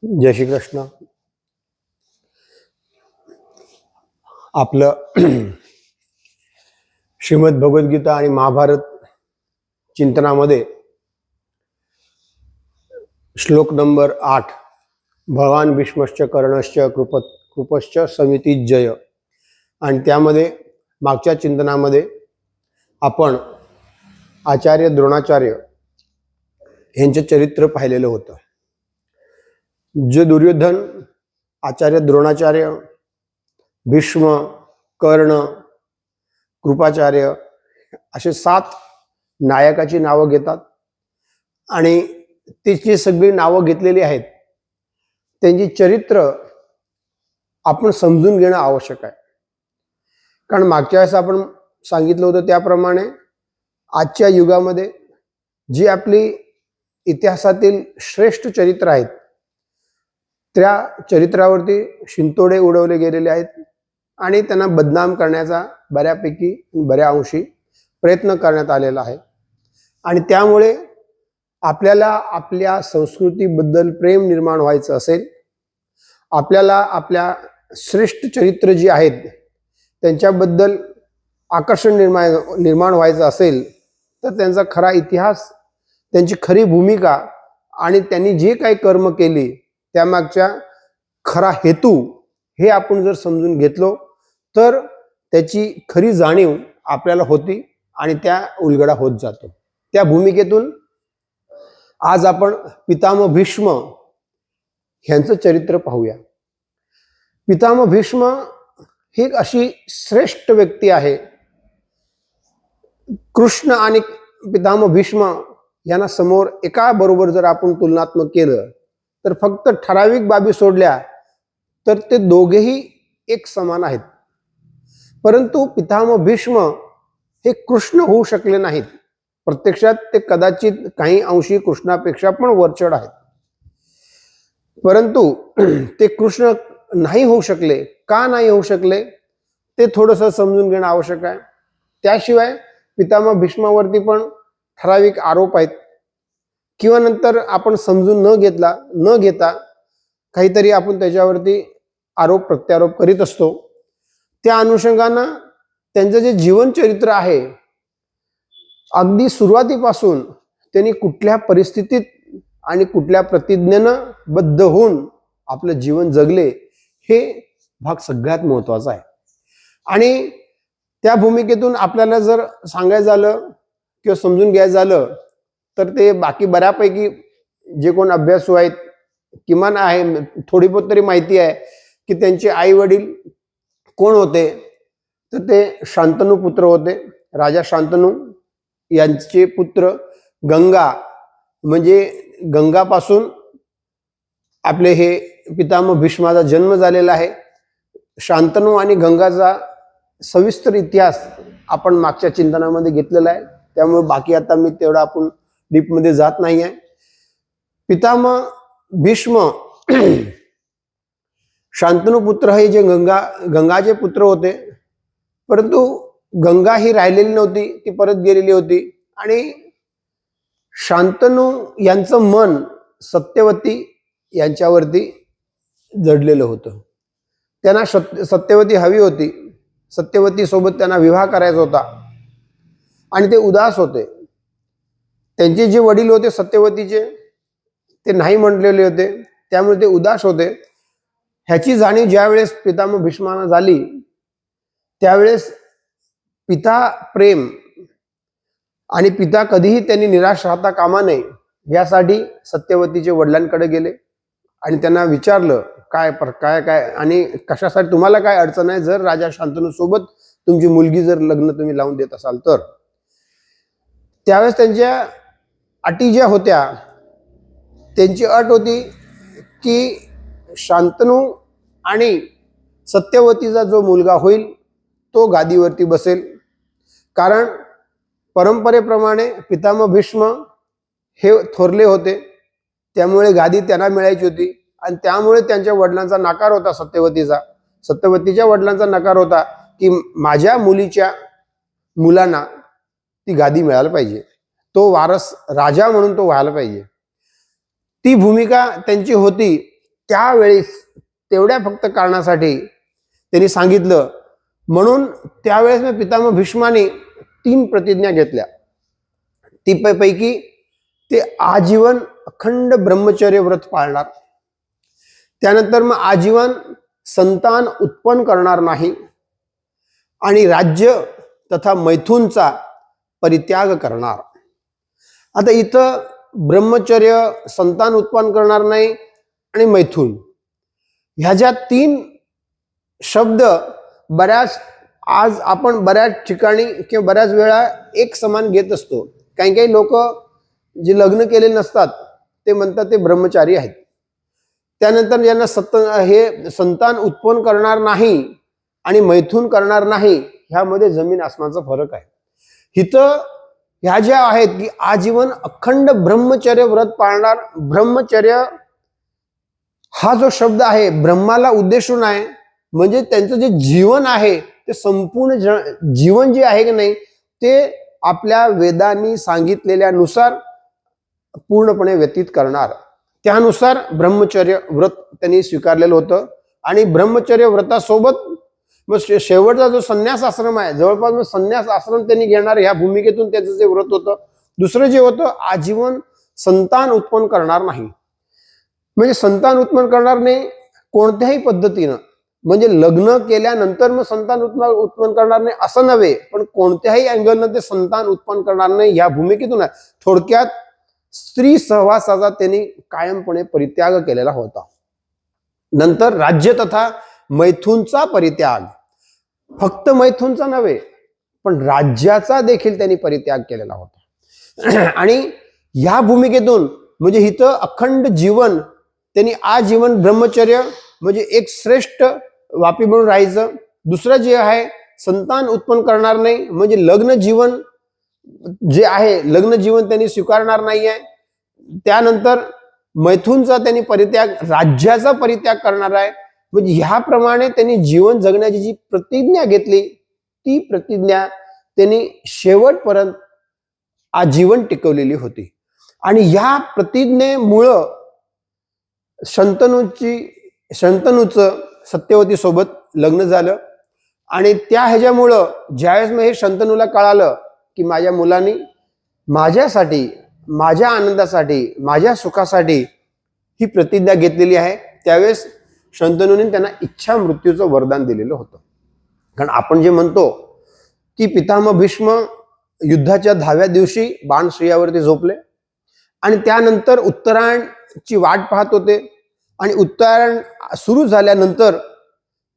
जय श्री कृष्ण. आपलं श्रीमद भगवद्गीता आणि महाभारत चिंतनामध्ये श्लोक नंबर 8, भगवान भीष्मश्च कर्णश्च कृपश्च समिती जय. आणि त्यामध्ये मागच्या चिंतनामध्ये आपण आचार्य द्रोणाचार्य यांचे चरित्र पाहिलेलं होतं. जे दुर्योधन, आचार्य द्रोणाचार्य, भीष्म, कर्ण, कृपाचार्य असे 7 नायकाची नावं घेतात आणि तिची सगळी नावं घेतलेली आहेत. त्यांची चरित्र आपण समजून घेणं आवश्यक आहे. कारण मागच्या वेळेस आपण सांगितलं होतं त्याप्रमाणे आजच्या युगामध्ये जी आपली इतिहासातील श्रेष्ठ चरित्र आहेत त्या चरित्रावरती शिंतोडे उडवले गेलेले आहेत आणि त्यांना बदनाम करण्याचा बऱ्या अंशी प्रयत्न करण्यात आलेला आहे. आणि त्यामुळे आपल्याला आपल्या संस्कृतीबद्दल प्रेम निर्माण व्हायचं असेल, आपल्याला आपल्या श्रेष्ठ चरित्र जी आहेत त्यांच्याबद्दल आकर्षण निर्माण व्हायचं असेल तर त्यांचा खरा इतिहास, त्यांची खरी भूमिका आणि त्यांनी जे काही कर्म केली त्यामागच्या खरा हेतू हे आपण जर समजून घेतलो तर त्याची खरी जाणीव आपल्याला होती आणि त्या उलगडा होत जातो. त्या भूमिकेतून आज आपण पितामह भीष्म यांचं चरित्र पाहूया. पितामह भीष्म ही एक अशी श्रेष्ठ व्यक्ती आहे. कृष्ण आणि पितामह भीष्म यांना समोर एका बरोबर जर आपण तुलनात्मक केलं तर फक्त ठराविक बाबी सोडल्या तर ते दोघेही एक समान आहेत. परंतु पितामह भीष्म हे कृष्ण होऊ शकले नाहीत. प्रत्यक्षात ते कदाचित काही अंशी कृष्णापेक्षा पण वरचढ आहेत. परंतु ते कृष्ण नाही होऊ शकले. का नाही होऊ शकले ते थोडंसं समजून घेणं आवश्यक आहे. त्याशिवाय पितामह भीष्मावरती पण ठराविक आरोप आहेत किंवा नंतर आपण समजून न घेता काहीतरी आपण त्याच्यावरती आरोप प्रत्यारोप करीत असतो. त्या अनुषंगानं त्यांचं जे जीवनचरित्र आहे, अगदी सुरुवातीपासून त्यांनी कुठल्या परिस्थितीत आणि कुठल्या प्रतिज्ञेनं बद्ध होऊन आपलं जीवन जगले हे भाग सगळ्यात महत्वाचा आहे. आणि त्या भूमिकेतून आपल्याला जर सांगायचं झालं किंवा समजून घ्यायचं झालं तर ते बाकी बऱ्यापैकी जे कोण अभ्यासू आहेत किमान आहे थोडी बहुत तरी माहिती आहे की त्यांचे आई वडील कोण होते. तर ते शांतनू पुत्र होते. राजा शांतनू यांचे पुत्र गंगा, म्हणजे गंगापासून आपले हे पितामह भीष्माचा जन्म झालेला आहे. शांतनू आणि गंगाचा सविस्तर इतिहास आपण मागच्या चिंतनामध्ये घेतलेला आहे, त्यामुळे बाकी आता मी तेवढा आपण डीपमध्ये जात नाही आहे. पितामह भीष्म शांतनू पुत्र हे जे गंगाचे पुत्र होते. परंतु गंगा ही राहिलेली नव्हती, ती परत गेलेली होती आणि शांतनू यांचं मन सत्यवती यांच्यावरती जडलेलं होतं. त्यांना सत्यवती हवी होती. सत्यवती सोबत त्यांना विवाह करायचा होता आणि ते उदास होते. त्यांचे जे वडील होते सत्यवतीचे ते नाही म्हटलेले होते, त्यामुळे ते उदास होते. ह्याची जाणीव ज्यावेळेस पितामह भीष्मांना झाली त्यावेळेस पिता प्रेम आणि पिता कधीही त्यांनी निराश राहता कामा नये यासाठी सत्यवतीचे वडिलांकडे गेले आणि त्यांना विचारलं काय आणि कशासाठी तुम्हाला काय अडचण आहे जर राजा शांतनू सोबत तुमची मुलगी जर लग्न तुम्ही लावून देत असाल तर. त्यावेळेस त्यांच्या अटी ज्या होत्या त्यांची अट होती की शांतनू आणि सत्यवतीचा जो मुलगा होईल तो गादीवरती बसेल. कारण परंपरेप्रमाणे पितामह भीष्म हे थोरले होते, त्यामुळे गादी त्यांना मिळायची होती आणि त्यामुळे त्यांच्या वडिलांचा नकार होता. सत्यवतीच्या वडिलांचा नकार होता की माझ्या मुलांना ती गादी मिळायला पाहिजे, तो वारस राजा म्हणून तो व्हायला पाहिजे. ती भूमिका त्यांची होती त्यावेळेस तेवढ्या फक्त कारणासाठी त्यांनी सांगितलं. म्हणून त्यावेळेस मी पितामह भीष्माने 3 प्रतिज्ञा घेतल्या. ती पैकी ते आजीवन अखंड ब्रह्मचर्य व्रत पाळणार, त्यानंतर मग आजीवन संतान उत्पन्न करणार नाही आणि राज्य तथा मैथूनचा परित्याग करणार. आता इथं ब्रह्मचर्य, संतान उत्पन्न करणार नाही आणि मैथून, ह्या ज्या 3 शब्द आज आपण बऱ्याच ठिकाणी किंवा बऱ्याच वेळा एक समान घेत असतो. काही लोक जे लग्न केलेले नसतात ते म्हणतात ते ब्रह्मचारी आहेत. त्यानंतर ज्यांना संतान उत्पन्न करणार नाही आणि मैथून करणार नाही, ह्यामध्ये जमीन आसमानचा फरक आहे. इथं ह्या ज्या आहेत की आजीवन अखंड ब्रह्मचर्य व्रत पाळणार. ब्रह्मचर्य हा जो शब्द आहे ब्रह्माला उद्देशून आहे, म्हणजे त्यांचं जे जीवन आहे ते संपूर्ण जीवन जे आहे की नाही ते आपल्या वेदांनी सांगितलेल्यानुसार पूर्णपणे व्यतीत करणार. त्यानुसार ब्रह्मचर्य व्रत त्यांनी स्वीकारलेलं होतं. आणि ब्रह्मचर्य व्रतासोबत मग शेवटचा जो संन्यास आश्रम आहे, जवळपास मग संन्यास आश्रम त्यांनी घेणार, ह्या भूमिकेतून त्याचं जे व्रत होतं. दुसरं जे होतं आजीवन संतान उत्पन्न करणार नाही. म्हणजे संतान उत्पन्न करणार नाही कोणत्याही पद्धतीनं, म्हणजे लग्न केल्यानंतर मग संतान उत्पन्न करणार नाही असं नव्हे, पण कोणत्याही अँगलनं ते संतान उत्पन्न करणार नाही ह्या भूमिकेतून आहे. थोडक्यात स्त्री सहवासाचा त्यांनी कायमपणे परित्याग केलेला होता. नंतर राज्य तथा मैथूनचा परित्याग, फक्त मैथूनचा नव्हे पण राज्याचा देखील त्यांनी परित्याग केलेला होता. आणि ह्या भूमिकेतून म्हणजे इथं अखंड जीवन त्यांनी आजीवन ब्रह्मचर्य म्हणजे एक श्रेष्ठ वापी म्हणून राहायचं. दुसरं जे आहे संतान उत्पन्न करणार नाही, म्हणजे लग्न जीवन जे आहे लग्न जीवन त्यांनी स्वीकारणार नाही आहे. त्यानंतर मैथूनचा त्यांनी परित्याग, राज्याचा परित्याग करणार आहे. म्हणजे ह्याप्रमाणे त्यांनी जीवन जगण्याची जी प्रतिज्ञा घेतली ती प्रतिज्ञा त्यांनी शेवटपर्यंत आजीवन टिकवलेली होती. आणि ह्या प्रतिज्ञेमुळं शंतनूचं सत्यवती सोबत लग्न झालं. आणि त्या ह्याच्यामुळं ज्यावेळेस मग हे शंतनूला कळालं की माझ्या मुलांनी माझ्यासाठी, माझ्या आनंदासाठी, माझ्या सुखासाठी ही प्रतिज्ञा घेतलेली आहे, त्यावेळेस शंतनूने त्यांना इच्छा मृत्यूचं वरदान दिलेलं होतं. कारण आपण जे म्हणतो की पितामह भीष्म युद्धाच्या 10व्या दिवशी बाणशय्यावरती झोपले आणि त्यानंतर उत्तरायणची वाट पाहत होते आणि उत्तरायण सुरू झाल्यानंतर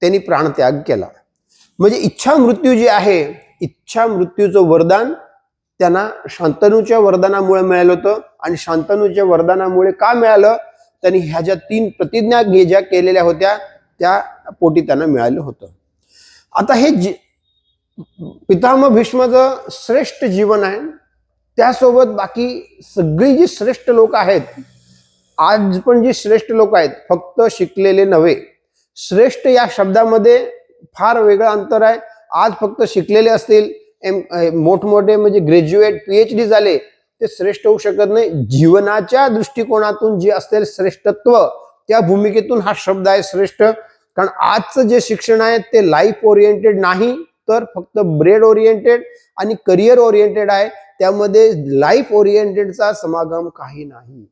त्यांनी प्राणत्याग केला. म्हणजे इच्छा मृत्यू जे आहे, इच्छा मृत्यूचं वरदान त्यांना शांतनूच्या वरदानामुळे मिळालं होतं. आणि शांतनूच्या वरदानामुळे का मिळालं, त्यांनी ह्या ज्या 3 प्रतिज्ञा ज्या केलेल्या होत्या त्या पोटी त्यांना मिळालं होतं. आता हे पितामह भीष्माचं श्रेष्ठ जीवन आहे. त्यासोबत बाकी सगळी जी श्रेष्ठ लोक आहेत, आज पण जी श्रेष्ठ लोक आहेत, फक्त शिकलेले नव्हे, श्रेष्ठ या शब्दामध्ये फार वेगळं अंतर आहे. आज फक्त शिकलेले असतील, मोठमोठे म्हणजे ग्रॅज्युएट PhD झाले, ते श्रेष्ठ होऊ शकत नाही. जीवनाच्या दृष्टिकोनातून जे असेल श्रेष्ठत्व, त्या भूमिकेतून हा शब्द आहे श्रेष्ठ. कारण आजचं जे शिक्षण आहे ते लाईफ ओरिएंटेड नाही, तर फक्त ब्रेड ओरिएंटेड आणि करिअर ओरिएंटेड आहे. त्यामध्ये लाईफ ओरिएंटेडचा समागम काही नाही.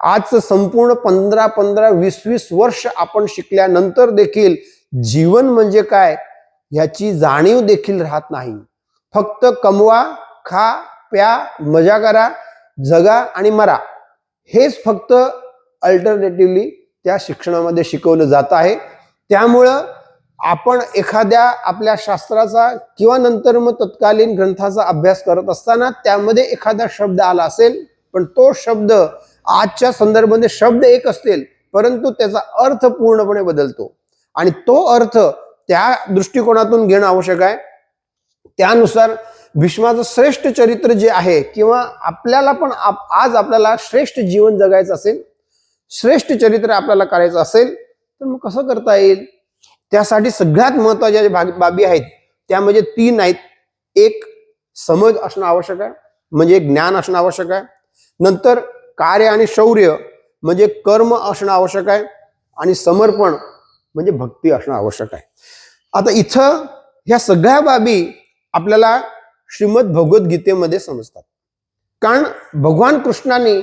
आजचं संपूर्ण 15-15, 20-20 वर्ष आपण शिकल्यानंतर देखील जीवन म्हणजे काय ह्याची जाणीव देखील राहत नाही. फक्त कमवा, खा, प्या, मजा करा, जगा आणि मरा, हेच फक्त अल्टरनेटिव्हली त्या शिक्षणामध्ये शिकवलं जात आहे. त्यामुळं आपण एखाद्या आपल्या शास्त्राचा किंवा नंतर मग तत्कालीन ग्रंथाचा अभ्यास करत असताना त्यामध्ये एखादा शब्द आला असेल, पण तो शब्द आजच्या संदर्भामध्ये शब्द एक असतील, परंतु त्याचा अर्थ पूर्णपणे बदलतो. आणि तो अर्थ त्या दृष्टिकोनातून घेणं आवश्यक आहे. त्यानुसार भीष्माचं श्रेष्ठ चरित्र जे आहे, किंवा आपल्याला पण आज आपल्याला श्रेष्ठ जीवन जगायचं असेल, श्रेष्ठ चरित्र आपल्याला करायचं असेल, तर मग कसं करता येईल. त्यासाठी सगळ्यात महत्वाच्या ज्या बाबी आहेत त्या म्हणजे 3 आहेत. एक, समज असणं आवश्यक आहे, म्हणजे ज्ञान असणं आवश्यक आहे. नंतर कार्य आणि शौर्य म्हणजे कर्म असणं आवश्यक आहे. आणि समर्पण म्हणजे भक्ती असणं आवश्यक आहे. आता इथं ह्या सगळ्या बाबी आपल्याला श्रीमद भगवद्गीतेमध्ये समजतात. कारण भगवान कृष्णाने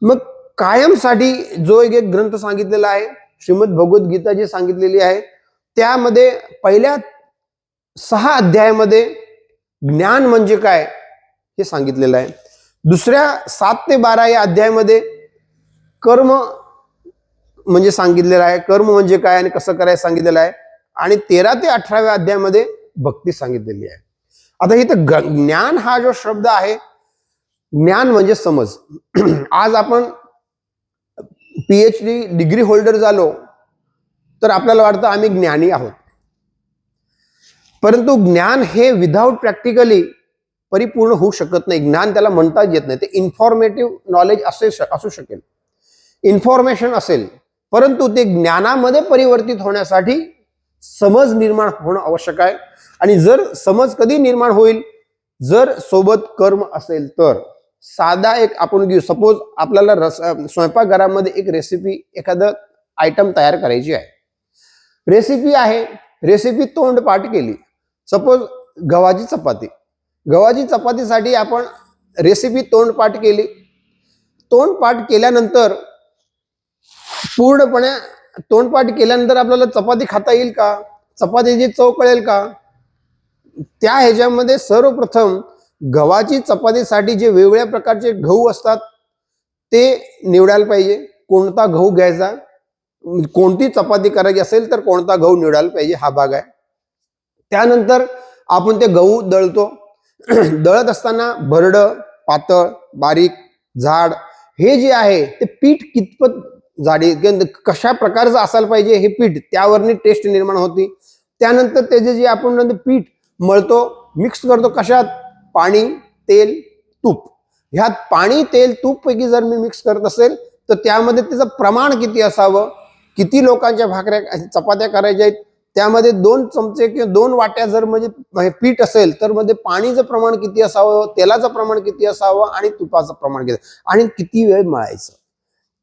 मग कायमसाठी जो एक ग्रंथ सांगितलेला आहे, श्रीमद भगवद्गीता जी सांगितलेली आहे, त्यामध्ये पहिल्या 6 अध्यायामध्ये ज्ञान म्हणजे काय हे सांगितलेलं आहे. दुसऱ्या 7 ते 12 या अध्यायामध्ये कर्म म्हणजे सांगितलेलं आहे, कर्म म्हणजे काय आणि कसं करायचं सांगितलेलं आहे. आणि 13 ते 18व्या अध्यायामध्ये भक्ती सांगितलेली आहे. आता इथं ज्ञान हा जो शब्द आहे, ज्ञान म्हणजे समज. आज आपण PhD डिग्री होल्डर झालो तर आपल्याला वाटतं आम्ही ज्ञानी आहोत, परंतु ज्ञान हे विदाउट प्रॅक्टिकली परिपूर्ण होऊ शकत नाही. ज्ञान त्याला म्हणताच येत नाही. ते इन्फॉर्मेटिव्ह नॉलेज असू शकेल, इन्फॉर्मेशन असेल, परंतु ते ज्ञानामध्ये परिवर्तित होण्यासाठी समज निर्माण होणं आवश्यक आहे. आणि जर समज कधी निर्माण होईल, जर सोबत कर्म असेल तर. साधा एक आपण घेऊ, सपोज आपल्याला स्वयंपाकघरामध्ये एक रेसिपी, एखादं आयटम तयार करायची आहे. रेसिपी आहे, रेसिपी तोंडपाठ केली. सपोज गव्हाची चपाती, गव्हाची चपातीसाठी आपण रेसिपी तोंडपाठ केली. तोंडपाठ केल्यानंतर पूर्णपणे तोंडपाठ केल्यानंतर आपल्याला चपाती खाता येईल का? चपातीची चव कळेल का? त्या ह्याच्यामध्ये सर्वप्रथम गव्हाची चपातीसाठी जे वेगवेगळ्या प्रकारचे गहू असतात ते निवडायला पाहिजे. कोणता गहू घ्यायचा, कोणती चपाती करायची असेल तर कोणता गहू निवडायला पाहिजे, हा भाग आहे. त्यानंतर आपण ते गहू दळतो. दळत असताना भरडं, पातळ, बारीक, जाड हे जे आहे ते पीठ कितपत जाडी, कशा प्रकारचं असायला पाहिजे हे पीठ, त्यावरनी टेस्ट निर्माण होती. त्यानंतर त्याचे जे आपण पीठ मळतो, मिक्स करतो, कशात? पाणी, तेल, तूप. ह्यात पाणी, तेल, तूप पैकी जर मी मिक्स करत असेल तर त्यामध्ये त्याचं प्रमाण किती असावं, किती लोकांच्या भाकऱ्या चपात्या करायच्या आहेत, त्यामध्ये 2 चमचे किंवा 2 वाट्या जर म्हणजे पीठ असेल तर मध्ये पाणीचं प्रमाण किती असावं, तेलाचं प्रमाण किती असावं आणि तुपाचं प्रमाण किती, आणि किती वेळ मळायचं.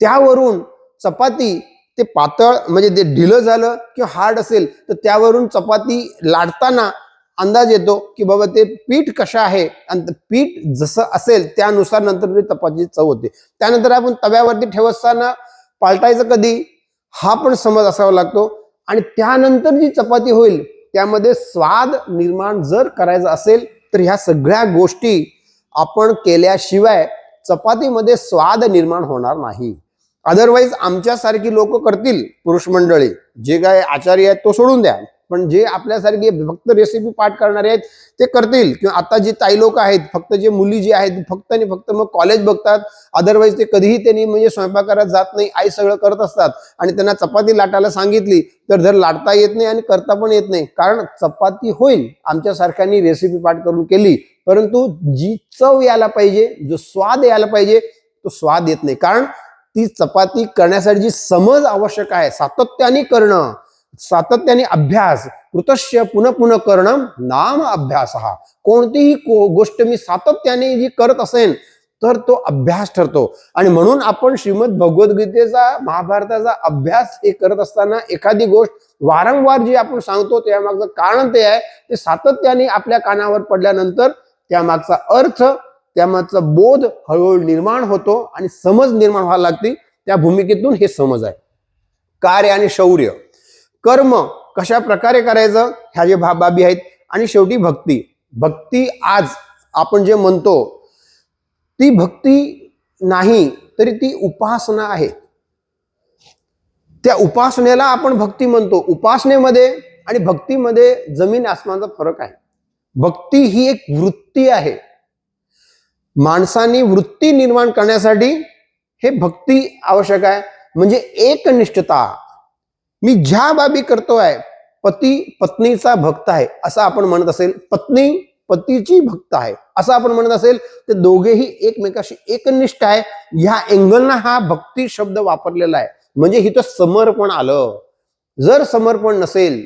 त्यावरून चपाती ते पातळ म्हणजे ते ढिलं झालं किंवा हार्ड असेल तर त्यावरून चपाती लाटताना अंदाज येतो की बाबा ते पीठ कसं आहे, आणि पीठ जसं असेल त्यानुसार नंतर ते चपातीची चव होते. त्यानंतर आपण तव्यावरती ठेवताना पालटायचं कधी, हा पण समज असावा लागतो. आणि त्यानंतर जी चपाती होईल त्यामध्ये स्वाद निर्माण जर करायचा असेल तर ह्या सगळ्या गोष्टी आपण केल्याशिवाय चपातीमध्ये स्वाद निर्माण होणार नाही. अदरवाईज आमच्यासारखी लोक करतील, पुरुष मंडळी, जे काय आचार्य आहेत तो सोडून द्या, पण जे आपल्यासारखे फक्त रेसिपी पाठ करणारे आहेत ते करतील. किंवा आता जे ताई लोक आहेत, फक्त जे मुली जी आहेत फक्त आणि फक्त मग कॉलेज बघतात, अदरवाईज ते कधीही त्यांनी म्हणजे स्वयंपाकघरात जात नाही, आई सगळं करत असतात. आणि त्यांना चपाती लाटायला सांगितली तर जर लाटता येत नाही आणि करता पण येत नाही. कारण चपाती होईल आमच्यासारख्यांनी रेसिपी पाठ करून केली, परंतु जी चव यायला पाहिजे, जो स्वाद यायला पाहिजे तो स्वाद येत नाही. कारण ती चपाती करण्यासाठी जी समज आवश्यक आहे, सातत्याने करणं, सातत्याने अभ्यास, कृतस्य पुनः पुनः करणं नाम अभ्यास. हा कोणतीही गोष्ट मी सातत्याने जी करत असेन तर तो अभ्यास ठरतो. आणि म्हणून आपण श्रीमद भगवद्गीतेचा, महाभारताचा अभ्यास हे करत असताना एखादी गोष्ट वारंवार जी आपण सांगतो त्यामागचं कारण ते आहे, ते सातत्याने आपल्या कानावर पडल्यानंतर त्यामागचा अर्थ, त्यामागचा बोध हळूहळू निर्माण होतो आणि समज निर्माण व्हायला लागते. त्या भूमिकेतून हे समज आहे. कार्य आणि शौर्य, कर्म कशा प्रकारे करायचं ह्या जे बाबी आहेत. आणि शेवटी भक्ती. भक्ती आज आपण जे म्हणतो ती भक्ती नाही तरी ती उपासना आहे. त्या उपासनेला आपण भक्ती म्हणतो. उपासनेमध्ये आणि भक्तीमध्ये जमीन आसमानचा फरक आहे. भक्ती ही एक वृत्ती आहे. माणसाने वृत्ती निर्माण करण्यासाठी हे भक्ती आवश्यक आहे. म्हणजे एकनिष्ठता. मी ज्या बाबी करतोय, पती पत्नीचा भक्त आहे असं आपण म्हणत असेल, पत्नी पतीची भक्त आहे असं आपण म्हणत असेल, ते दोघेही एकमेकाशी एकनिष्ठ आहे. ह्या अँगलना हा भक्ती शब्द वापरलेला आहे. म्हणजे इथं समर्पण आलं. जर समर्पण नसेल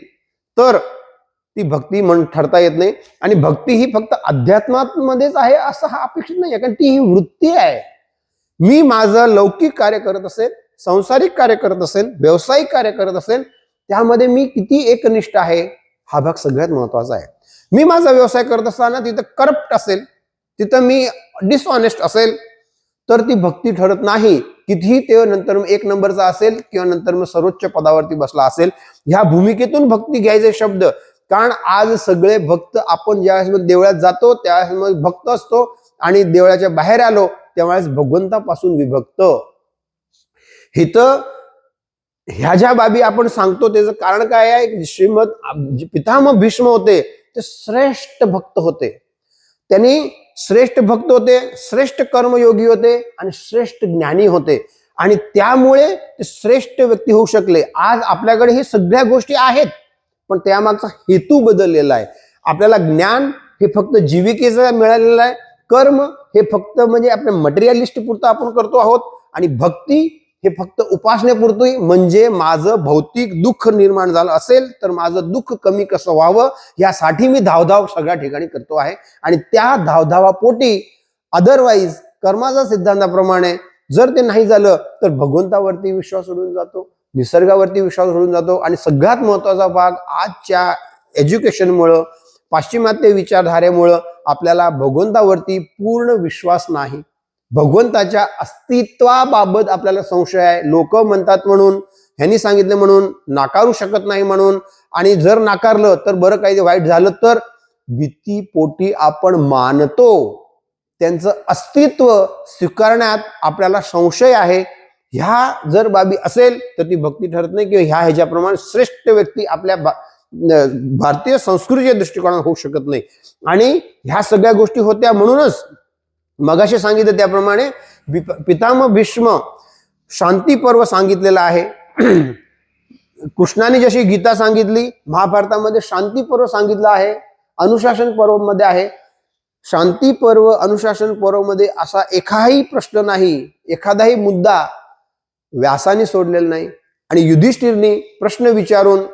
तर ती भक्ती ठरता येत नाही. आणि भक्ती ही फक्त अध्यात्मामध्येच आहे असं हा अपेक्षित नाही, कारण ती ही वृत्ती आहे. मी माझं लौकिक कार्य करत असेल संसारिक कार्य करत असेल, व्यावसायिक कार्य करत असेल, त्यामध्ये मी किती एकनिष्ठ आहे हा भाग सगळ्यात महत्वाचा आहे. मी माझा व्यवसाय करत असताना तिथं करप्ट असेल, तिथं मी डिसऑनेस्ट असेल, तर ती भक्ती ठरत नाही. कितीही ते नंतर एक नंबरचा असेल किंवा नंतर मग सर्वोच्च पदावरती बसला असेल, ह्या भूमिकेतून भक्ती घ्यायचे शब्द. कारण आज सगळे भक्त आपण ज्यावेळेस देवळात जातो त्यावेळेस भक्त असतो आणि देवळाच्या बाहेर आलो त्यावेळेस भगवंतापासून विभक्त. इथं ह्या ज्या बाबी आपण सांगतो त्याचं कारण काय आहे? श्रीमद पितामह भीष्म होते ते श्रेष्ठ भक्त होते. त्यांनी श्रेष्ठ भक्त होते, श्रेष्ठ कर्मयोगी होते आणि श्रेष्ठ ज्ञानी होते आणि त्यामुळे ते श्रेष्ठ व्यक्ती होऊ शकले. आज आपल्याकडे हे सगळ्या गोष्टी आहेत पण त्यामागचा हेतू बदललेला आहे. आपल्याला ज्ञान हे फक्त जीविकेचं मिळालेलं आहे, कर्म हे फक्त म्हणजे आपल्या मटेरियलिस्ट पुरतं आपण करतो आहोत आणि भक्ती हे फक्त उपासनेपुरतोय. म्हणजे माझं भौतिक दुःख निर्माण झालं असेल तर माझं दुःख कमी कसं व्हावं यासाठी मी धावधाव सगळ्या ठिकाणी करतो आहे आणि त्या धावधावापोटी अदरवाईज कर्माच्या सिद्धांताप्रमाणे जर ते नाही झालं तर भगवंतावरती विश्वास सोडून जातो, निसर्गावरती विश्वास सोडून जातो आणि सगळ्यात महत्वाचा भाग आजच्या एज्युकेशनमुळं, पाश्चिमात्य विचारधारेमुळं आपल्याला भगवंतावरती पूर्ण विश्वास नाही. भगवंताच्या अस्तित्वाबाबत आपल्याला संशय आहे. लोक म्हणतात म्हणून, ह्यांनी सांगितलं म्हणून, नाकारू शकत नाही म्हणून, आणि जर नाकारलं तर बरं काही वाईट झालं तर भीतीपोटी आपण मानतो. त्यांचं अस्तित्व स्वीकारण्यात आपल्याला संशय आहे. ह्या जर बाबी असेल तर ती भक्ती ठरत नाही किंवा ह्याच्याप्रमाणे श्रेष्ठ व्यक्ती आपल्या भारतीय संस्कृतीच्या दृष्टिकोनात होऊ शकत नाही. आणि ह्या सगळ्या गोष्टी होत्या म्हणूनच मगाशी सांगितलं त्याप्रमाणे पितामह भीष्म शांती पर्व सांगितलेलं आहे. कृष्णाने जशी गीता सांगितली, महाभारतामध्ये शांती पर्व सांगितलं आहे, अनुशासन पर्व मध्ये आहे. शांती पर्व, अनुशासन पर्व मध्ये असा एकाही प्रश्न नाही, एखादाही मुद्दा व्यासाने सोडलेला नाही आणि युधिष्ठिरने प्रश्न विचारून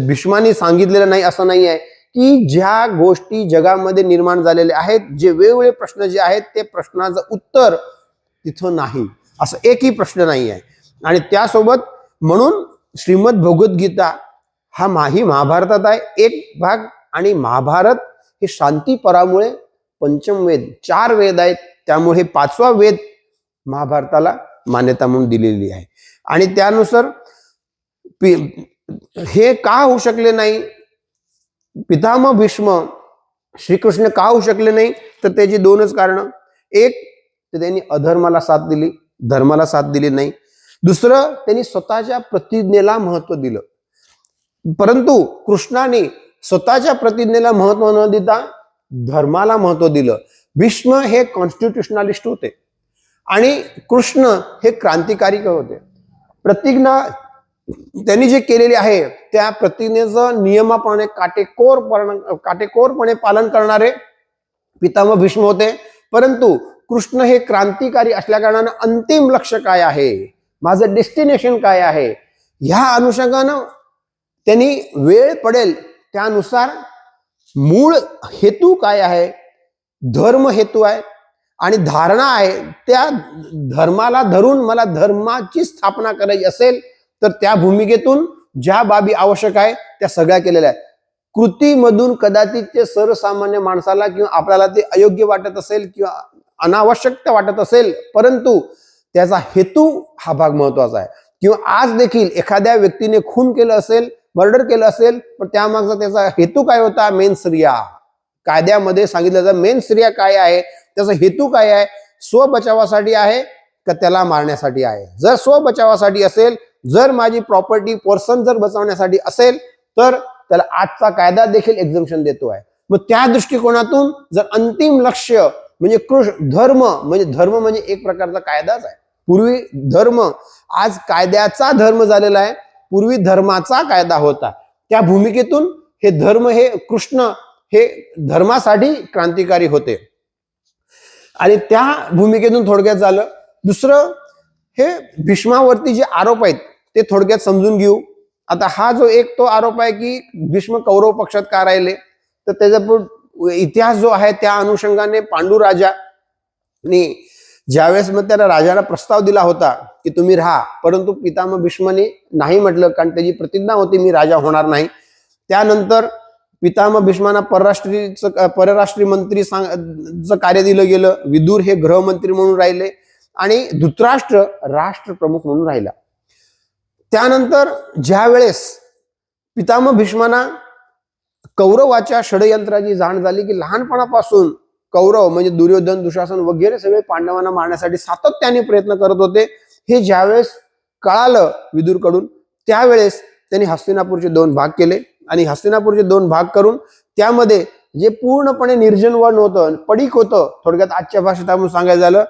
भीष्माने सांगितलेलं नाही असं नाही आहे की ज्या गोष्टी जगामध्ये निर्माण झालेल्या आहेत, जे वेगवेगळे प्रश्न जे आहेत ते प्रश्नाचं उत्तर तिथं नाही, असं एकही प्रश्न नाही आहे. आणि त्यासोबत म्हणून श्रीमद भगवद्गीता ही महाभारतात आहे एक भाग, आणि महाभारत हे शांतीपरामुळे पंचम वेद, 4 वेद आहेत, त्यामुळे 5वा वेद महाभारताला मान्यता म्हणून दिलेली आहे. आणि त्यानुसार हे का होऊ शकले नाही, पितामह भीष्म श्रीकृष्ण का होऊ शकले नाही, तर त्याची 2च कारण. एक तर त्यांनी अधर्माला साथ दिली, धर्माला साथ दिली नाही. दुसरं, त्यांनी स्वतःच्या प्रतिज्ञेला महत्व दिलं. परंतु कृष्णाने स्वतःच्या प्रतिज्ञेला महत्व न देता धर्माला महत्व दिलं. भीष्म हे कॉन्स्टिट्युशनलिस्ट होते आणि कृष्ण हे क्रांतिकारी होते. प्रतिज्ञा त्यांनी जे केलेले आहे त्या प्रतिज्ञेचं नियमाप्रमाणे काटेकोरपणे पालन करणारे पितामह भीष्म होते. परंतु कृष्ण हे क्रांतिकारी असल्या कारणानं अंतिम लक्ष्य काय आहे, माझं डेस्टिनेशन काय आहे, ह्या अनुषंगानं त्यांनी वेळ पडेल त्यानुसार मूळ हेतू काय आहे, धर्म हेतू आहे आणि धारणा आहे, त्या धर्माला धरून मला धर्माची स्थापना करायची असेल तर त्या भूमिकेतून ज्या बाबी आवश्यक आहे त्या सगळ्या केलेल्या आहेत. कृतीमधून कदाचित ते सर्वसामान्य माणसाला किंवा आपल्याला ते अयोग्य वाटत असेल किंवा अनावश्यक वाटत असेल, परंतु त्याचा हेतू हा भाग महत्वाचा आहे. किंवा आज देखील एखाद्या व्यक्तीने खून केलं असेल, मर्डर केलं असेल, पण त्यामागचा त्याचा हेतू काय होता, मेन्स रिया. कायद्यामध्ये सांगितलं जातं मेन्स रिया काय आहे, त्याचा हेतू काय आहे, स्वबचावासाठी आहे का त्याला मारण्यासाठी आहे. जर स्वबचावासाठी असेल, जर माझी प्रॉपर्टी पर्सन जर बचावण्यासाठी असेल तर त्याला आजचा कायदा देखील एक्झम्पशन देतो आहे. मग त्या दृष्टिकोनातून जर अंतिम लक्ष्य म्हणजे धर्म म्हणजे एक प्रकारचा कायदाच आहे. पूर्वी धर्म, आज कायद्याचा धर्म झालेला आहे, पूर्वी धर्माचा कायदा होता. त्या भूमिकेतून हे धर्म, हे कृष्ण हे धर्मासाठी क्रांतिकारी होते आणि त्या भूमिकेतून थोडक्यात झालं. दुसरं, हे भीष्मावरती जे आरोप आहेत ते थोडक्यात समजून घेऊ. आता हा जो एक तो आरोप आहे की भीष्म कौरव पक्षात का राहिले, तर त्याचा इतिहास जो आहे त्या अनुषंगाने पांडू राजाने ज्यावेळेस मग त्याला राजाला प्रस्ताव दिला होता की तुम्ही राहा, परंतु पितामह भीष्माने नाही म्हटलं, कारण त्याची प्रतिज्ञा होती मी राजा होणार नाही. त्यानंतर पितामह भीष्मांना परराष्ट्रीय मंत्री कार्य दिलं गेलं. विदुर हे गृहमंत्री म्हणून राहिले आणि धृतराष्ट्र राष्ट्रप्रमुख म्हणून राहिला. त्यानंतर ज्या वेळेस पितामह भीष्मांना कौरवाच्या षडयंत्राची जाण झाली की लहानपणापासून कौरव म्हणजे दुर्योधन, दुशासन वगैरे सगळे पांडवांना मारण्यासाठी सातत्याने प्रयत्न करत होते, हे ज्यावेळेस कळालं विदुरकडून, त्यावेळेस त्यांनी हस्तिनापूरचे 2 भाग केले आणि हस्तिनापूरचे 2 भाग करून त्यामध्ये जे पूर्णपणे निर्जन वन होतं, पडीक होतं, थोडक्यात आजच्या भाषेत आपण सांगायचं झालं,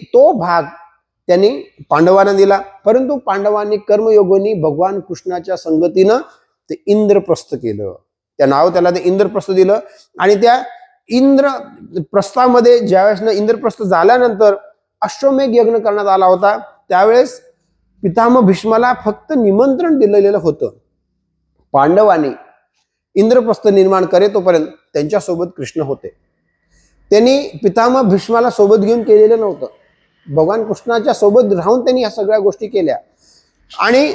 तो भाग त्यांनी पांडवांना दिला. परंतु पांडवांनी कर्मयोगाने भगवान कृष्णाच्या संगतीनं ते इंद्रप्रस्थ केलं. त्याला ते इंद्रप्रस्थ दिलं आणि त्या इंद्रप्रस्थामध्ये ज्यावेळेस इंद्रप्रस्थ झाल्यानंतर अश्वमेध यज्ञ करण्यात आला होता. त्यावेळेस पितामह भीष्माला फक्त निमंत्रण दिलेलं होतं. पांडवांनी इंद्रप्रस्थ निर्माण करे तोपर्यंत त्यांच्यासोबत कृष्ण होते. त्यांनी पितामह भीष्माला सोबत घेऊन केलेलं नव्हतं. भगवान कृष्णाच्या सोबत राहून त्यांनी या सगळ्या गोष्टी केल्या आणि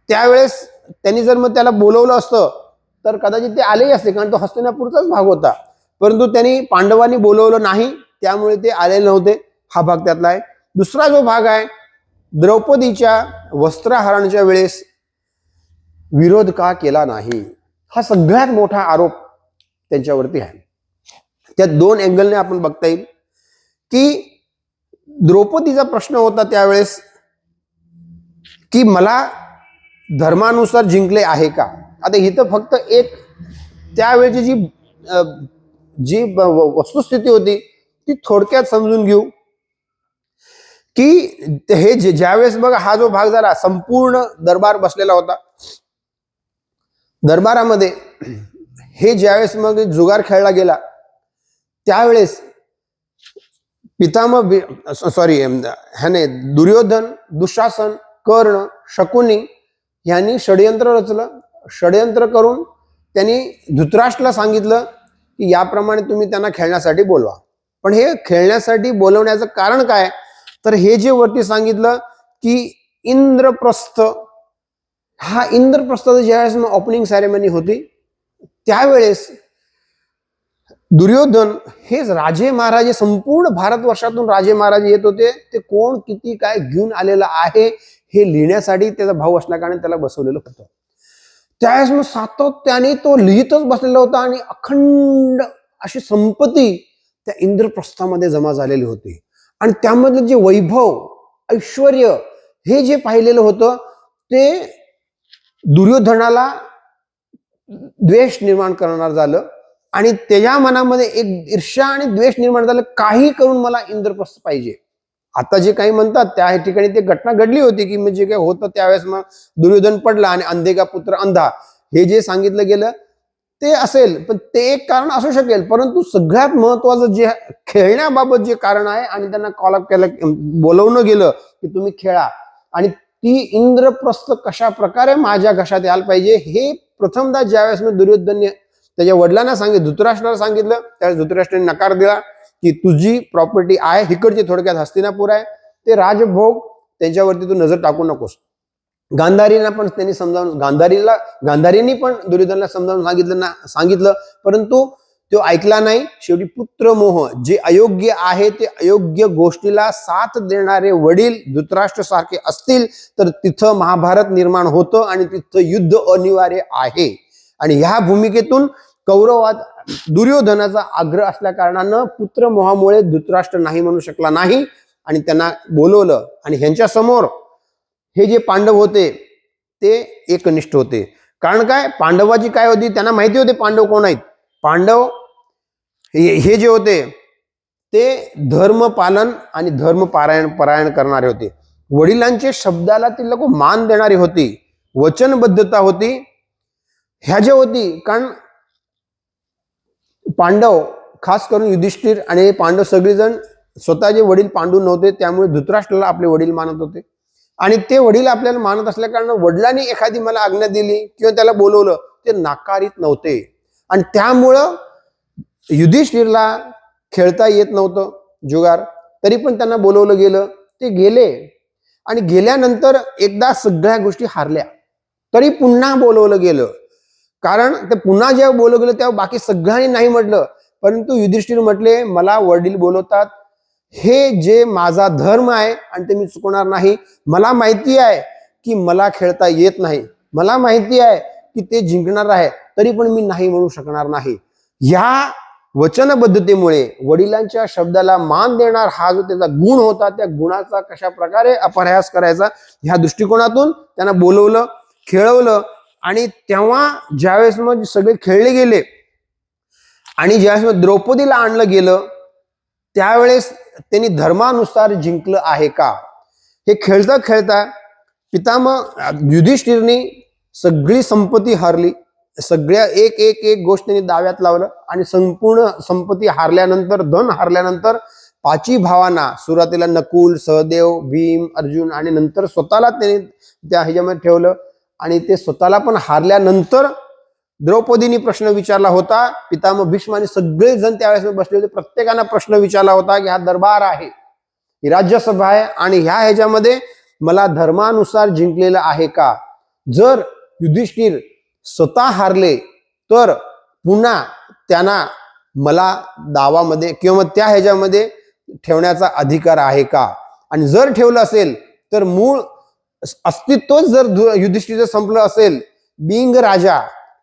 त्यावेळेस त्यांनी जर मग त्याला बोलवलं असतं तर कदाचित ते आलेही असते, कारण तो हस्तिनापूरचाच भाग होता. परंतु त्यांनी पांडवांनी बोलवलं नाही, त्यामुळे ते आलेले नव्हते. हा भाग त्यातला आहे. दुसरा जो भाग आहे, द्रौपदीच्या वस्त्रहरणाच्या वेळेस विरोध का केला नाही, हा सगळ्यात मोठा आरोप त्यांच्यावरती आहे. त्या 2 अँगलने आपण बघता येईल की द्रौपदीचा प्रश्न होता त्यावेळेस की मला धर्मानुसार जिंकले आहे का. आता इथं फक्त एक त्यावेळेची जी वस्तुस्थिती होती ती थोडक्यात समजून घेऊ की हे ज्यावेळेस बघा हा जो भाग झाला, संपूर्ण दरबार बसलेला होता. दरबारामध्ये हे ज्यावेळेस मग जुगार खेळला गेला त्यावेळेस ह्याने दुर्योधन, दुःशासन, कर्ण, शकुनी यांनी षडयंत्र रचलं. षडयंत्र करून त्यांनी धृतराष्ट्राला सांगितलं की याप्रमाणे तुम्ही त्यांना खेळण्यासाठी बोलवा. पण हे खेळण्यासाठी बोलवण्याचं कारण काय, तर हे जे वरती सांगितलं की इंद्रप्रस्थ, हा इंद्रप्रस्थाचं ज्यावेळेस ओपनिंग सेरेमनी होती त्यावेळेस दुर्योधन हे राजे महाराजे संपूर्ण भारतवर्षातून राजे महाराजे येत होते. ते कोण किती काय घेऊन आलेलं आहे हे लिहिण्यासाठी त्याचा भाऊ असल्या कारणाने त्याला बसवलेलं होतं. त्यावेळेस मग सातत्याने तो लिहितच बसलेला होता आणि अखंड अशी संपत्ती त्या इंद्रप्रस्थामध्ये जमा झालेली होती. आणि त्यामधलं जे वैभव, ऐश्वर हे जे पाहिलेलं होतं ते दुर्योधनाला द्वेष निर्माण करणार झालं आणि त्याच्या मनामध्ये एक ईर्ष्या आणि द्वेष निर्माण झालं, काही करून मला इंद्रप्रस्थ पाहिजे. आता जे काही म्हणतात त्या ठिकाणी ते घटना घडली होती की म्हणजे काय होतं त्यावेळेस मग दुर्योधन पडला आणि अंधे का पुत्र अंधा हे जे सांगितलं गेलं ते असेल, पण ते एक कारण असू शकेल. परंतु सगळ्यात महत्वाचं जे खेळण्याबाबत जे कारण आहे आणि त्यांना कॉल अप केलं, बोलवणं गेलं की तुम्ही खेळा आणि ती इंद्रप्रस्थ कशा प्रकारे माझ्या घशात यायला पाहिजे हे प्रथमदा ज्यावेळेस मी दुर्योधनने त्याच्या वडिलांना सांगितलं, धृतराष्ट्राला सांगितलं, त्यावेळेस धृतराष्ट्राने नकार दिला की तुझी प्रॉपर्टी आहे हिकडची, थोडक्यात हस्तिनापूर आहे, ते राजभोग त्यांच्यावरती तू नजर टाकू नकोस. गांधारीला पण त्यांनी समजावून गांधारींनी पण दुर्योधनला समजावून सांगितलं परंतु तो ऐकला नाही. शेवटी पुत्रमोह, जे अयोग्य आहे ते अयोग्य गोष्टीला साथ देणारे वडील धृतराष्ट्र सारखे असतील तर तिथं महाभारत निर्माण होतं आणि तिथं युद्ध अनिवार्य आहे. आणि ह्या भूमिकेतून कौरवात दुर्योधनाचा आग्रह असल्या कारणानं पुत्रमोहामुळे धृतराष्ट्र नाही म्हणू शकला नाही आणि त्यांना बोलवलं. आणि ह्यांच्या समोर हे जे पांडव होते ते एकनिष्ठ होते. कारण काय, पांडवाची काय होती, त्यांना माहिती होते पांडव कोण आहेत. पांडव हे जे होते ते धर्मपालन आणि धर्मपरायण करणारे होते. वडिलांचे शब्दाला ते लोक मान देणारी होती, वचनबद्धता होती ह्या जे होती. कारण पांडव खास करून युधिष्ठिर आणि पांडव सगळेजण स्वतःचे वडील पांडू नव्हते, त्यामुळे धृतराष्ट्राला आपले वडील मानत होते. आणि ते वडील आपल्याला मानत असल्या कारणानं वडिलांनी एखादी मला आज्ञा दिली किंवा त्याला बोलवलं ते नाकारित नव्हते. आणि त्यामुळं युधिष्ठिरला खेळता येत नव्हतं जुगार, तरी पण त्यांना बोलवलं गेलं. ते गेले आणि गेल्यानंतर एकदा सगळ्या गोष्टी हारल्या तरी पुन्हा बोलवलं गेलं. कारण ते पुन्हा जेव्हा बोलवलं गेलं तेव्हा बाकी सगळ्यांनी नाही म्हटलं, परंतु युधिष्ठिर म्हटले, मला वडील बोलवतात, हे जे माझा धर्म आहे आणि ते मी चुकणार नाही. मला माहिती आहे की मला खेळता येत नाही, मला माहिती आहे की ते जिंकणार आहे, तरी पण मी नाही म्हणू शकणार नाही. या वचनबद्धतेमुळे वडिलांच्या शब्दाला मान देणार हा जो त्याचा गुण होता, त्या गुणाचा कशा प्रकारे अपहास करायचा ह्या दृष्टिकोनातून त्यांना बोलवलं, खेळवलं. आणि तेव्हा ज्यावेळेस मग सगळे खेळले गेले आणि ज्यावेळेस मग द्रौपदीला आणलं गेलं त्यावेळेस त्यांनी धर्मानुसार जिंकलं आहे का, हे खेळता खेळता पितामह युधिष्ठिरनी सगळी संपत्ती हारली. सगळ्या एक एक एक गोष्ट त्यांनी दाव्यात लावलं आणि संपूर्ण संपत्ती हारल्यानंतर, धन हारल्यानंतर 5 भावांना, सुरुवातीला नकुल, सहदेव, भीम, अर्जुन आणि नंतर स्वतःला त्यांनी त्या ह्याच्यामध्ये ठेवलं. आणि ते स्वतःला पण हारल्यानंतर द्रौपदीने प्रश्न विचारला होता. पितामह भीष्म आणि सगळे जण त्यावेळेस बसले होते, प्रत्येकानं प्रश्न विचारला होता की हा दरबार आहे, ही राज्यसभा आहे आणि ह्या ह्याच्यामध्ये मला धर्मानुसार जिंकलेलं आहे का. जर युधिष्ठिर स्वतः हारले तर पुन्हा त्यांना मला दावामध्ये किंवा त्या ह्याच्यामध्ये ठेवण्याचा अधिकार आहे का. आणि जर ठेवलं असेल तर मूळ अस्तित्वच जर युधिष्ठिरचं संपलं असेल, बिंग राजा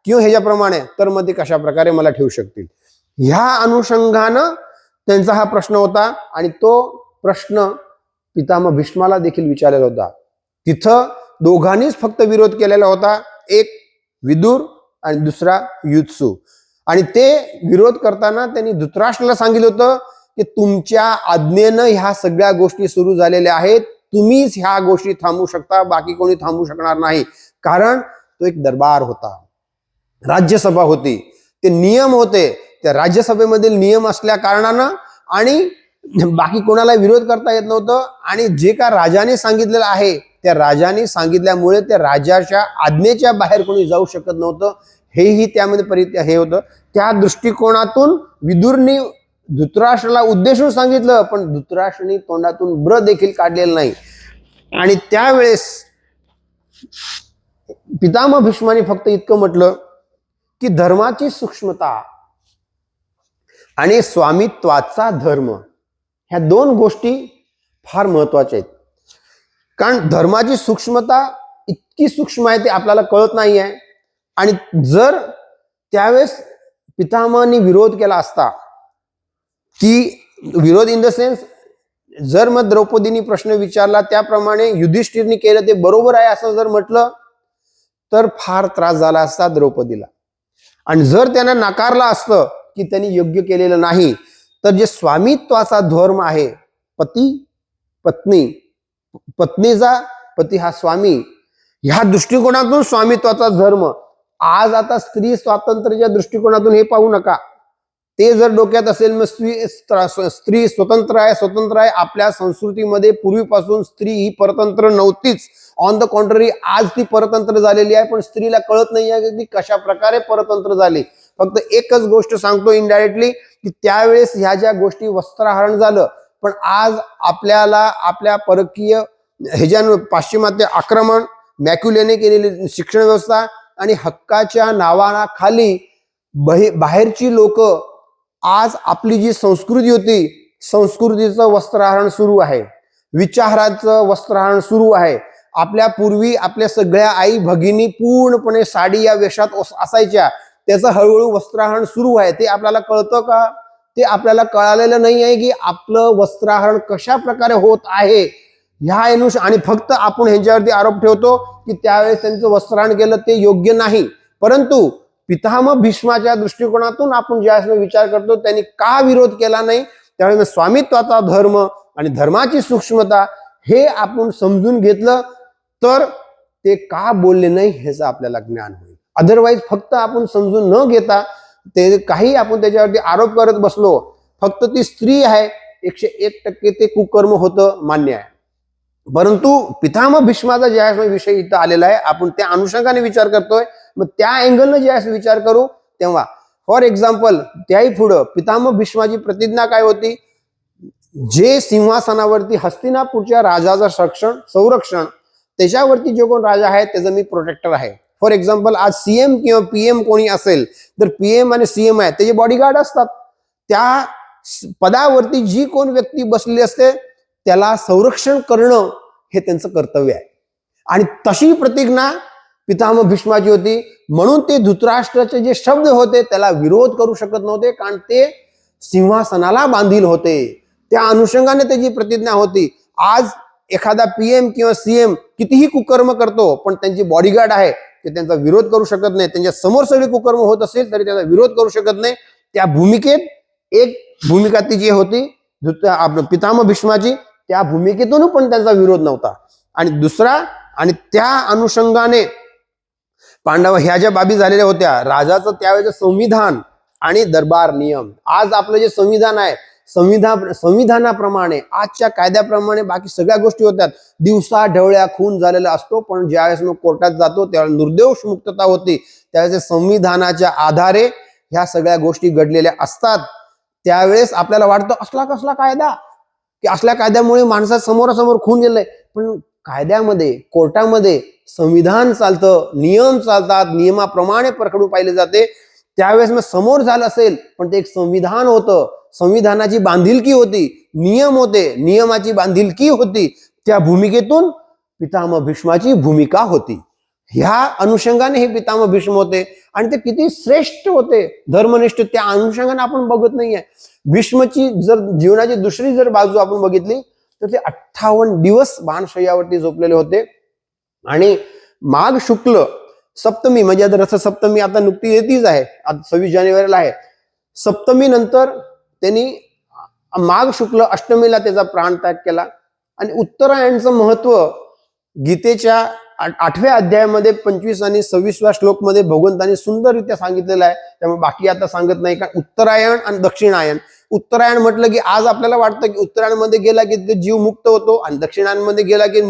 किंवा ह्याच्याप्रमाणे, तर मग ते कशा प्रकारे मला ठेवू शकतील. ह्या अनुषंगानं त्यांचा हा प्रश्न होता. आणि तो प्रश्न पितामह भीष्माला देखील विचारलेला होता. तिथं दोघांनीच फक्त विरोध केलेला होता, एक विदुर आणि दुसरा युत्सू. आणि ते विरोध करताना त्यांनी धृतराष्ट्राला सांगितलं होतं की तुमच्या आज्ञेनं ह्या सगळ्या गोष्टी सुरू झालेल्या आहेत, तुम्हीच ह्या गोष्टी थांबवू शकता, बाकी कोणी थांबवू शकणार नाही. कारण तो एक दरबार होता, राज्यसभा होती, ते नियम होते, त्या राज्यसभेमधील नियम असल्या कारणानं आणि बाकी कोणाला विरोध करता येत नव्हतं. आणि जे का राजाने सांगितलेलं आहे त्या राजाने सांगितल्यामुळे त्या राजाच्या आज्ञेच्या बाहेर कोणी जाऊ शकत नव्हतं, हेही त्यामध्ये हे होतं. त्या दृष्टिकोनातून विदुरनी धृतराष्ट्राला उद्देशून सांगितलं, पण धृतराष्ट्राने तोंडातून ब्र देखील काढलेलं नाही. आणि त्यावेळेस पितामह भीष्माने फक्त इतकं म्हटलं की धर्माची सूक्ष्मता आणि स्वामित्वाचा धर्म ह्या 2 गोष्टी फार महत्वाच्या आहेत. कारण धर्माची सूक्ष्मता इतकी सूक्ष्म आहे ते आपल्याला कळत नाही आहे. आणि जर त्यावेळेस पितामहांनी विरोध केला असता, की विरोध इन द सेन्स, जर मग द्रौपदीने प्रश्न विचारला त्याप्रमाणे युधिष्ठिरनी केलं ते बरोबर आहे असं जर म्हटलं तर फार त्रास झाला असता द्रौपदीला. आणि जर त्यांना नाकारलं असतं की त्यांनी योग्य केलेलं नाही, तर जे स्वामित्वाचा धर्म आहे, पती पत्नी, पत्नीचा पती हा स्वामी, ह्या दृष्टिकोनातून स्वामित्वाचा धर्म. आज आता स्त्री स्वातंत्र्याच्या दृष्टिकोनातून हे पाहू नका, ते जर डोक्यात असेल मग स्त्री स्वतंत्र आहे. आपल्या संस्कृतीमध्ये पूर्वीपासून स्त्री ही परतंत्र नव्हतीच, ऑन द कॉन्ट्ररी आज ती परतंत्र झालेली आहे. पण स्त्रीला कळत नाही आहे की कशा प्रकारे परतंत्र झाली. फक्त एकच गोष्ट सांगतो इनडायरेक्टली, की त्यावेळेस ह्या ज्या गोष्टी वस्त्रहरण झालं, पण आज आपल्याला आपल्या परकीय ह्याच्यानं पाश्चिमात्य आक्रमण, मॅक्युलेने केलेली शिक्षण व्यवस्था आणि हक्काच्या नावाखाली बाहेरची लोक आज आपली जी संस्कृती होती, संस्कृतीचं वस्त्रहरण सुरू आहे, विचाराचं वस्त्रहरण सुरू आहे. आपल्या पूर्वी आपल्या सगळ्या आई भगिनी पूर्णपणे साडी या वेशात असायच्या, त्याचं हळूहळू वस्त्रहरण सुरू आहे. ते आपल्याला कळतं का? ते आपल्याला कळालेलं नाही आहे की आपलं वस्त्रहरण कशा प्रकारे होत आहे ह्या आणि फक्त आपण ह्यांच्यावरती आरोप ठेवतो की त्यावेळेस त्यांचं वस्त्रहरण केलं ते योग्य नाही. परंतु पितामह भीष्माच्या दृष्टिकोनातून आपण ज्यावेळेस विचार करतो त्यांनी का विरोध केला नाही, त्यावेळेस स्वामित्वाचा धर्म आणि धर्माची सूक्ष्मता हे आपण समजून घेतलं तर ते का बोलले नाही ह्याचं आपल्याला ज्ञान होईल. अदरवाईज फक्त आपण समजून न घेता ते काही आपण त्याच्यावरती आरोप करत बसलो, फक्त ती स्त्री आहे 101% ते कुकर्म होतं, मान्य आहे. परंतु पितामह भीष्माचा ज्यावेळेस विषय इथं आलेला आहे, आपण त्या अनुषंगाने विचार करतोय, मग त्या अँगलनं ज्यावेळेस विचार करू तेव्हा फॉर एक्झाम्पल त्याही पुढं पितामह भीष्माची प्रतिज्ञा काय होती, जे सिंहासनावरती हस्तिनापूरच्या राजाचं संरक्षण त्याच्यावरती जो कोण राजा आहे त्याचं मी प्रोटेक्टर आहे. फॉर एक्झाम्पल आज सीएम किंवा पीएम कोणी असेल तर पीएम आणि सीएम आहे त्याचे बॉडीगार्ड असतात. त्या पदावरती जी कोण व्यक्ती बसलेली असते त्याला संरक्षण करणं हे त्यांचं कर्तव्य आहे. आणि तशी प्रतिज्ञा पितामह भीष्माची होती. म्हणून ते धृतराष्ट्राचे जे शब्द होते त्याला विरोध करू शकत नव्हते, कारण ते सिंहासनाला बांधील होते. त्या अनुषंगाने त्याची प्रतिज्ञा होती. आज एखादा पीएम किंवा सीएम कितीही कुकर्म करतो पण त्यांची बॉडीगार्ड आहे ते त्यांचा विरोध करू शकत नाही. त्यांच्या समोर सगळे कुकर्म होत असेल तरी त्याचा विरोध करू शकत नाही. त्या भूमिकेत एक भूमिका ती जी होती पितामह भीष्माची, त्या भूमिकेतून पण त्यांचा विरोध नव्हता. आणि दुसरा, आणि त्या अनुषंगाने पांडव ह्या ज्या बाबी झालेल्या होत्या, राजाचं त्यावेळेचं संविधान आणि दरबार नियम. आज आपलं जे संविधान आहे, संविधानाप्रमाणे आजच्या कायद्याप्रमाणे बाकी सगळ्या गोष्टी होत्यात. दिवसा ढवळ्या खून झालेला असतो, पण ज्यावेळेस मग कोर्टात जातो त्यावेळेस निर्दोष मुक्तता होती. त्यावेळेस संविधानाच्या आधारे ह्या सगळ्या गोष्टी घडलेल्या असतात. त्यावेळेस आपल्याला वाटतं असला कसला कायदा, की असल्या कायद्यामुळे माणसा समोरासमोर खून गेलंय. पण कायद्यामध्ये, कोर्टामध्ये संविधान चालतं, नियम चालतात, नियमाप्रमाणे परखडून पाहिले जाते. त्यावेळेस मग समोर झालं असेल पण ते एक संविधान होतं, संविधानाची बांधिलकी होती, नियम होते, नियमाची बांधिलकी होती. त्या भूमिकेतून पितामह भीष्माची भूमिका होती. ह्या अनुषंगाने हे पितामह भीष्म होते आणि ते किती श्रेष्ठ होते, धर्मनिष्ठ. त्या अनुषंगाने आपण बघत नाहीये. भीष्मची जर जीवनाची दुसरी जर बाजू आपण बघितली तर ते 58 दिवस बाणशय्यावरती झोपलेले होते. आणि माघ शुक्ल सप्तमी, म्हणजे आता रथसप्तमी आता नुकती येतीच आहे, आता 26 जानेवारीला आहे. सप्तमी नंतर त्यांनी माघ शुक्ल अष्टमीला त्याचा प्राणत्याग केला. आणि उत्तरायणचं महत्व गीतेच्या 8व्या अध्यायामध्ये 25 आणि 26व्या श्लोकमध्ये भगवंतांनी सुंदररित्या सांगितलेलं आहे. त्यामुळे बाकी आता सांगत नाही. कारण उत्तरायण आणि दक्षिणायन, उत्तरायण म्हटलं की आज आपल्याला वाटतं की उत्तरायणमध्ये गेला की जीव मुक्त होतो आणि दक्षिणायनमध्ये गेला की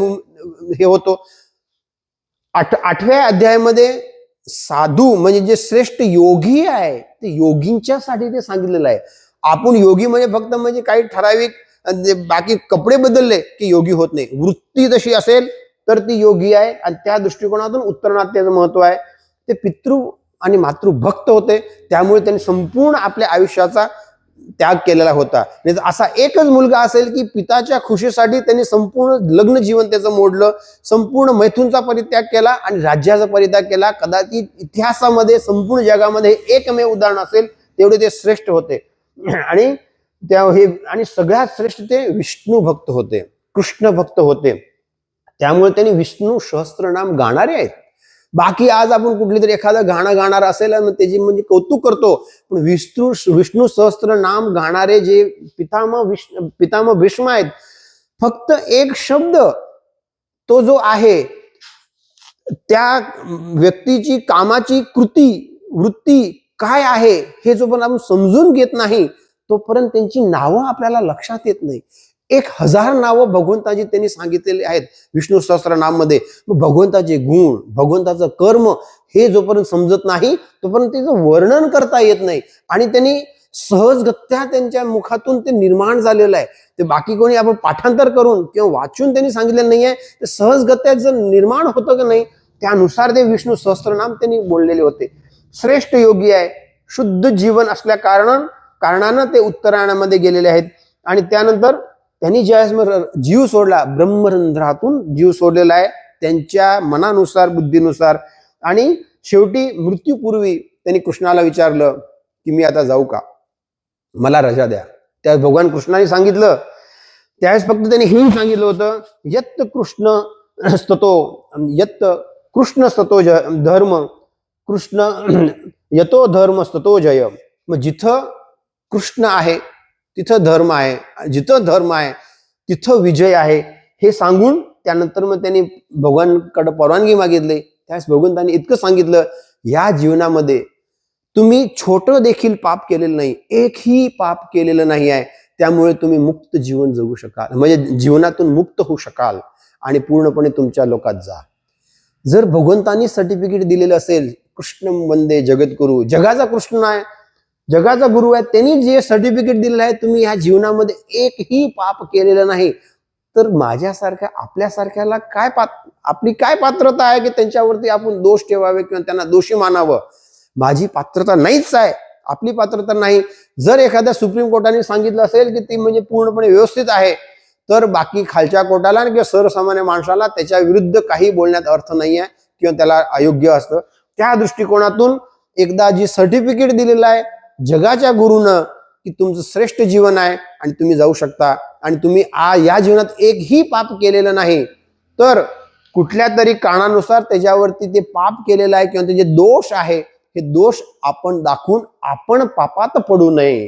हे होतो. 8व्या अध्यायामध्ये साधू म्हणजे जे श्रेष्ठ योगी आहे ते योगींच्यासाठी ते सांगितलेलं आहे. आपण योगी म्हणजे फक्त म्हणजे काही ठराविक बाकी कपडे बदलले की योगी होत नाही. वृत्ती तशी असेल तर ती योगी आहे. आणि त्या दृष्टिकोनातून उत्तरनाट्याचं महत्व आहे. ते पितृ आणि मातृभक्त होते, त्यामुळे त्यांनी संपूर्ण आपल्या आयुष्याचा त्याग केलेला होता. असा एकच मुलगा असेल की पिताच्या खुशीसाठी त्यांनी संपूर्ण लग्न जीवन त्याचं मोडलं, संपूर्ण मैथूनचा परित्याग केला आणि राज्याचा परित्याग केला. कदाचित इतिहासामध्ये संपूर्ण जगामध्ये एकमेव उदाहरण असेल तेवढे ते श्रेष्ठ होते. आणि आणि सगळ्यात श्रेष्ठ ते विष्णू भक्त होते, कृष्ण भक्त होते. त्यामुळे त्यांनी विष्णू सहस्त्रनाम गाणारे आहेत. बाकी आज आपण कुठली तरी एखादं गाणं गाणार असेल आणि त्याची म्हणजे कौतुक करतो, पण विष्णू सहस्त्र नाम गाणारे जे पितामह भीष्म आहेत, फक्त एक शब्द तो जो आहे त्या व्यक्तीची कामाची वृत्ती काय आहे हे जोपर्यंत आपण समजून घेत नाही तोपर्यंत त्यांची नावं आपल्याला लक्षात येत नाही. 1000 नावं भगवंताची त्यांनी सांगितलेली आहेत विष्णू सहस्त्रनाम मध्ये. भगवंताचे गुण, भगवंताचं कर्म हे जोपर्यंत समजत नाही तोपर्यंत त्याचं वर्णन करता येत नाही. आणि त्यांनी सहजगत्या त्यांच्या मुखातून ते निर्माण झालेलं आहे. ते बाकी कोणी आपण पाठांतर करून किंवा वाचून त्यांनी सांगितलेलं नाहीये. ते सहजगत्या जर निर्माण होतं की नाही त्यानुसार ते विष्णू सहस्त्रनाम त्यांनी बोललेले होते. श्रेष्ठ योगी आहे, शुद्ध जीवन असल्या कारणानं ते उत्तरायणामध्ये गेलेले आहेत. आणि त्यानंतर त्यांनी ज्यावेळेस जीव सोडला, ब्रह्मरंध्रातून जीव सोडलेला आहे त्यांच्या मनानुसार, बुद्धीनुसार. आणि शेवटी मृत्यूपूर्वी त्यांनी कृष्णाला विचारलं की मी आता जाऊ का, मला रजा द्या. त्या भगवान कृष्णाने सांगितलं, त्यावेळेस फक्त त्यांनी हे सांगितलं होतं, यत कृष्ण स्ततो धर्म, कृष्ण यतो धर्म स्ततो जय. मग जिथं कृष्ण आहे तिथं धर्म आहे, जिथं धर्म आहे तिथं विजय आहे, हे सांगून त्यानंतर मग त्यांनी भगवानकडे परवानगी मागितली. त्यावेळेस भगवंतांनी इतकं सांगितलं, या जीवनामध्ये तुम्ही छोटं देखील पाप केलेलं नाही, एकही पाप केलेलं नाही आहे, त्यामुळे तुम्ही मुक्त जीवन जगू शकाल, म्हणजे जीवनातून मुक्त होऊ शकाल आणि पूर्णपणे तुमच्या लोकात जा. जर भगवंतांनी सर्टिफिकेट दिलेलं असेल, कृष्ण वंदे जगद्गुरु, जगाचा कृष्ण आहे, जगाचा गुरु आहे, त्यांनी जे सर्टिफिकेट दिलेलं आहे, तुम्ही ह्या जीवनामध्ये एकही पाप केलेलं नाही, तर माझ्यासारख्या आपल्यासारख्याला आपली काय पात्रता आहे की त्यांच्यावरती आपण दोष ठेवावे किंवा त्यांना दोषी मानावं? माझी पात्रता नाहीच आहे, आपली पात्रता नाही. जर एखाद्या सुप्रीम कोर्टाने सांगितलं असेल की ती म्हणजे पूर्णपणे व्यवस्थित आहे, तर बाकी खालच्या कोर्टाला किंवा सर्वसामान्य माणसाला त्याच्या विरुद्ध काही बोलण्यात अर्थ नाही आहे किंवा त्याला अयोग्य असतं. त्या दृष्टिकोनातून एकदा जी सर्टिफिकेट दिलेलं आहे जगाच्या गुरुनं की तुमचं श्रेष्ठ जीवन आहे आणि तुम्ही जाऊ शकता आणि तुम्ही या जीवनात एकही पाप केलेलं नाही, तर कुठल्या तरी कारणानुसार त्याच्यावरती ते पाप केलेलं आहे किंवा त्याचे दोष आहे, हे दोष आपण दाखवून आपण पापात पडू नये.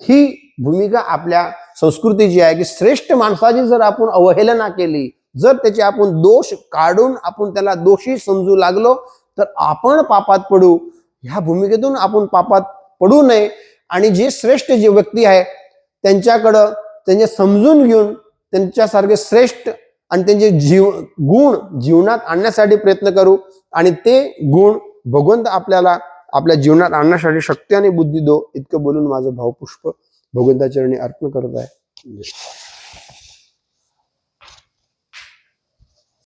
ही भूमिका आपल्या संस्कृतीची आहे की श्रेष्ठ माणसाची जर आपण अवहेलना केली, जर त्याचे आपण दोष काढून आपण त्याला दोषी समजू लागलो, तर आपण पापात पडू. ह्या भूमिकेतून आपण पापात पडू नये आणि जे श्रेष्ठ जे व्यक्ती आहे त्यांच्याकडं त्यांचे समजून घेऊन त्यांच्यासारखे श्रेष्ठ आणि त्यांचे गुण जीवनात आणण्यासाठी प्रयत्न करू आणि ते गुण भगवंत आपल्याला आपल्या जीवनात आणण्यासाठी शक्ती आणि बुद्धी दो. इतकं बोलून माझं भावपुष्प भगवंताच्या चरणी अर्पण करत आहे.